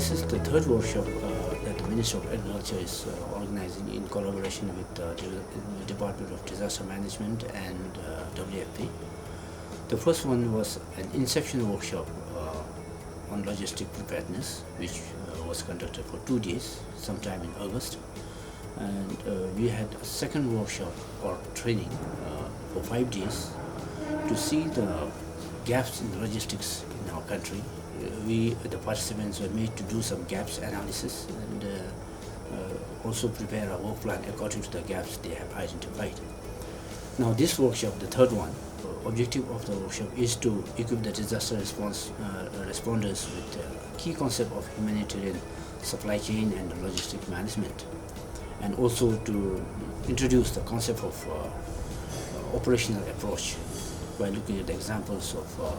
This is the third workshop that the Ministry of Agriculture is organizing in collaboration with the Department of Disaster Management and WFP. The first one was an inception workshop on logistic preparedness, which was conducted for 2 days, sometime in August. And we had a second workshop or training for 5 days to see the gaps in logistics in our country. The participants were made to do some gaps analysis and also prepare a work plan according to the gaps they have identified. Now this workshop, the third one, objective of the workshop is to equip the disaster response responders with a key concept of humanitarian supply chain and logistic management, and also to introduce the concept of operational approach by looking at the examples of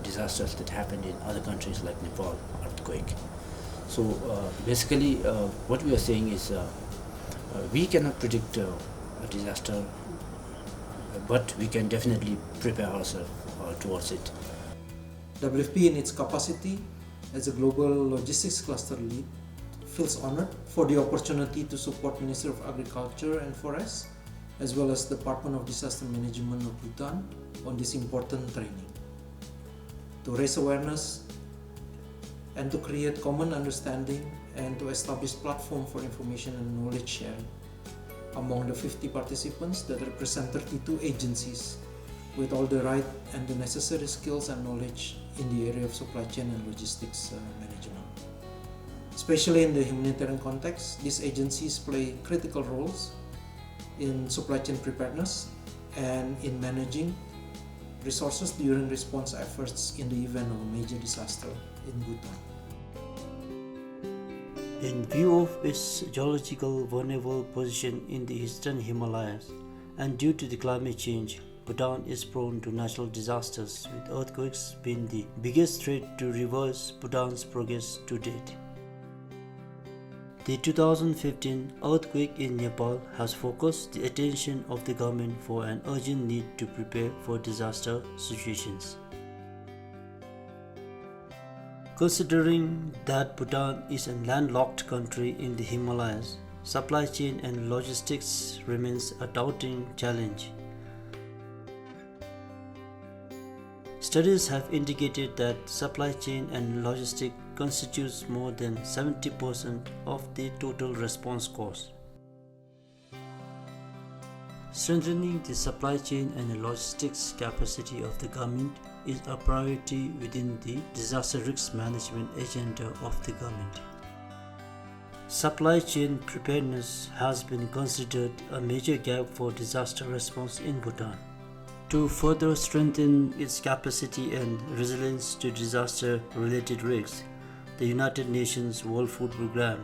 disasters that happened in other countries like Nepal earthquake. So basically what we are saying is we cannot predict a disaster, but we can definitely prepare ourselves towards it. WFP in its capacity as a global logistics cluster lead feels honored for the opportunity to support Ministry of Agriculture and Forests as well as Department of Disaster Management of Bhutan on this important training. To raise awareness and to create common understanding and to establish platform for information and knowledge sharing among the 50 participants that represent 32 agencies with all the right and the necessary skills and knowledge in the area of supply chain and logistics management. Especially in the humanitarian context, these agencies play critical roles in supply chain preparedness and in managing resources during response efforts in the event of a major disaster in Bhutan. In view of its geological vulnerable position in the eastern Himalayas and due to the climate change, Bhutan is prone to natural disasters, with earthquakes being the biggest threat to reverse Bhutan's progress to date. The 2015 earthquake in Nepal has focused the attention of the government for an urgent need to prepare for disaster situations. Considering that Bhutan is a landlocked country in the Himalayas, supply chain and logistics remains a daunting challenge. Studies have indicated that supply chain and logistics constitutes more than 70% of the total response cost. Strengthening the supply chain and logistics capacity of the government is a priority within the disaster risk management agenda of the government. Supply chain preparedness has been considered a major gap for disaster response in Bhutan. To further strengthen its capacity and resilience to disaster-related risks, the United Nations World Food Programme,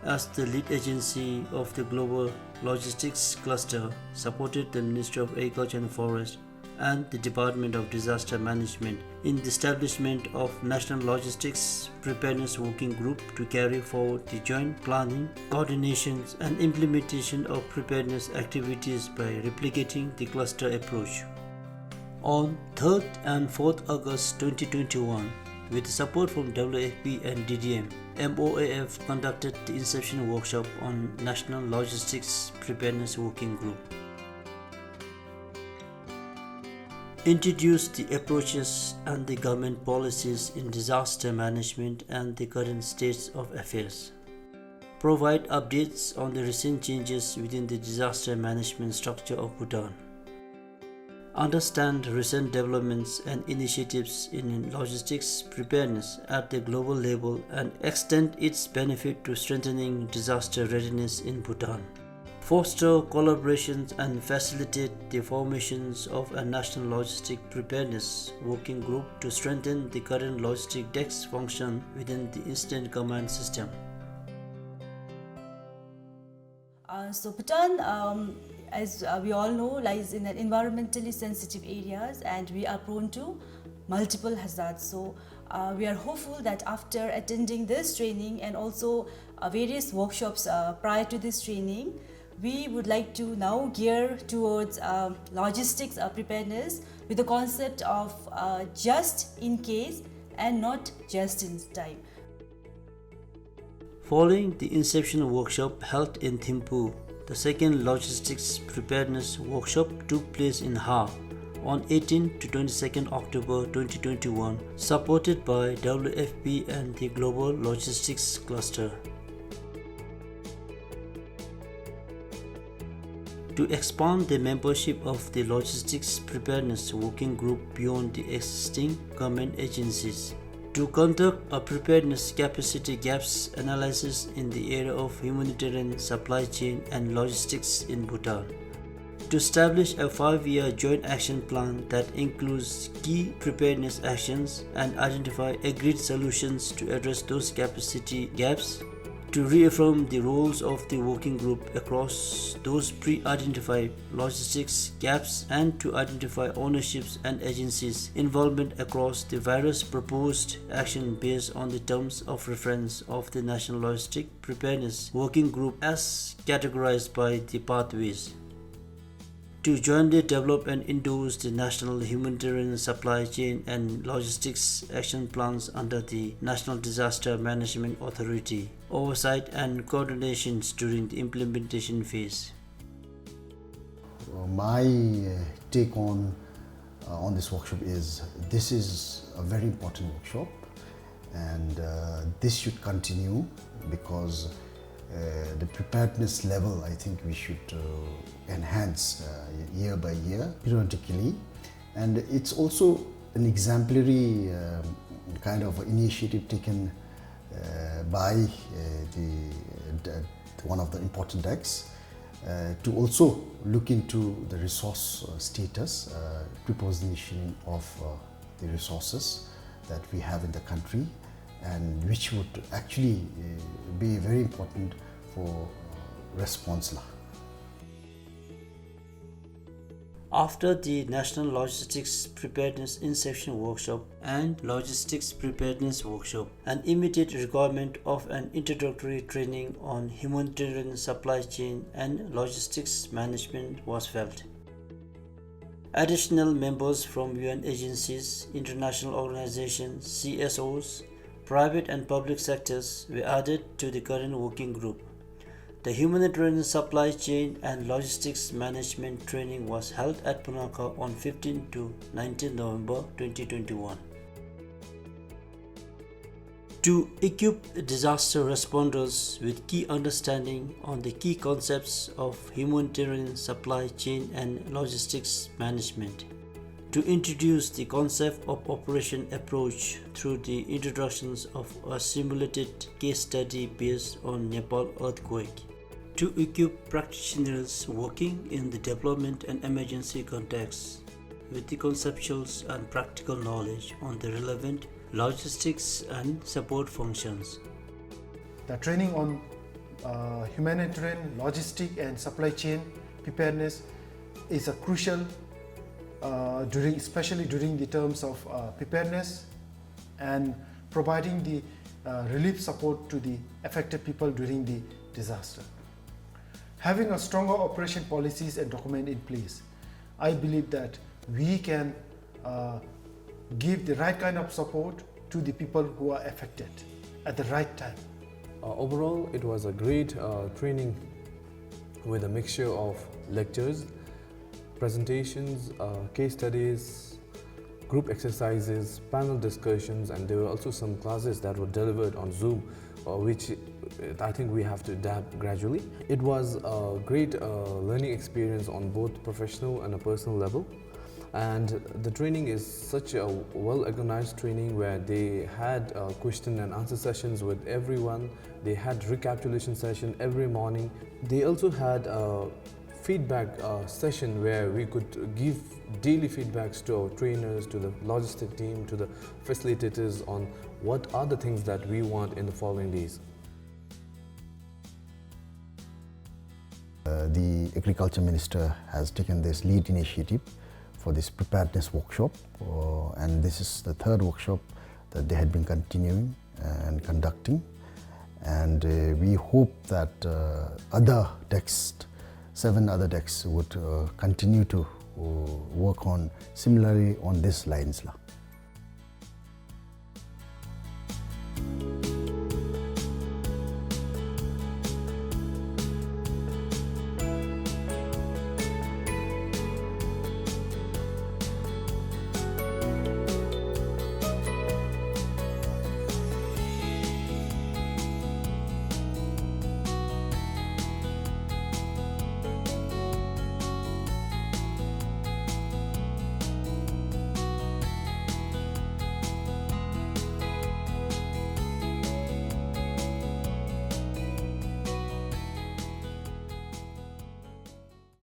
as the lead agency of the Global Logistics Cluster, supported the Ministry of Agriculture and Forests and the Department of Disaster Management in the establishment of National Logistics Preparedness Working Group to carry forward the joint planning, coordination and implementation of preparedness activities by replicating the cluster approach. On 3rd and 4th August 2021, with support from WFP and DDM, MOAF conducted the Inception Workshop on National Logistics Preparedness Working Group. Introduced the approaches and the government policies in disaster management and the current states of affairs. Provide updates on the recent changes within the disaster management structure of Bhutan. Understand recent developments and initiatives in logistics preparedness at the global level and extend its benefit to strengthening disaster readiness in Bhutan. Foster collaborations and facilitate the formations of a National Logistic Preparedness Working Group to strengthen the current logistic desk function within the Incident Command System. So Bhutan, as we all know, lies in an environmentally sensitive areas and we are prone to multiple hazards. So we are hopeful that after attending this training and also various workshops prior to this training, we would like to now gear towards logistics preparedness with the concept of just in case and not just in time. Following the inception workshop held in Thimphu, the second Logistics Preparedness workshop took place in Ha on 18 to 22nd October 2021, supported by WFP and the Global Logistics Cluster. To expand the membership of the Logistics Preparedness Working Group beyond the existing government agencies, to conduct a preparedness capacity gaps analysis in the area of humanitarian supply chain and logistics in Bhutan, to establish a 5-year joint action plan that includes key preparedness actions and identify agreed solutions to address those capacity gaps, to reaffirm the roles of the working group across those pre-identified logistics gaps, and to identify ownerships and agencies' involvement across the various proposed action based on the terms of reference of the National Logistics Preparedness Working Group as categorized by the pathways, to jointly develop and endorse the National Humanitarian Supply Chain and Logistics Action Plans under the National Disaster Management Authority, oversight and coordinations during the implementation phase. My take on this workshop is this is a very important workshop, and this should continue because the preparedness level, I think we should enhance year by year, periodically. And it's also an exemplary kind of initiative taken by one of the important decks to also look into the resource status, prepositioning of the resources that we have in the country, and which would actually be very important for response. After the National Logistics Preparedness Inception Workshop and Logistics Preparedness Workshop, an immediate requirement of an introductory training on humanitarian supply chain and logistics management was felt. Additional members from UN agencies, international organizations, CSOs, private and public sectors were added to the current working group. The Humanitarian Supply Chain and Logistics Management training was held at Punakha on 15 to 19 November 2021. To equip disaster responders with key understanding on the key concepts of humanitarian supply chain and logistics management. To introduce the concept of operation approach through the introductions of a simulated case study based on Nepal earthquake. To equip practitioners working in the development and emergency contexts with the conceptual and practical knowledge on the relevant logistics and support functions. The training on humanitarian, logistic and supply chain preparedness is a crucial especially during the terms of preparedness and providing the relief support to the affected people during the disaster. Having a stronger operation policies and document in place, I believe that we can give the right kind of support to the people who are affected at the right time. Overall, it was a great training with a mixture of lectures, presentations, case studies, group exercises, panel discussions, and there were also some classes that were delivered on Zoom, which I think we have to adapt gradually. It was a great learning experience on both professional and a personal level. And the training is such a well-organized training where they had question and answer sessions with everyone. They had recapitulation session every morning. They also had a feedback session where we could give daily feedbacks to our trainers, to the logistic team, to the facilitators on what are the things that we want in the following days. The Agriculture Minister has taken this lead initiative for this preparedness workshop, and this is the third workshop that they had been continuing and conducting, and we hope that seven other decks would continue to work on similarly on these lines.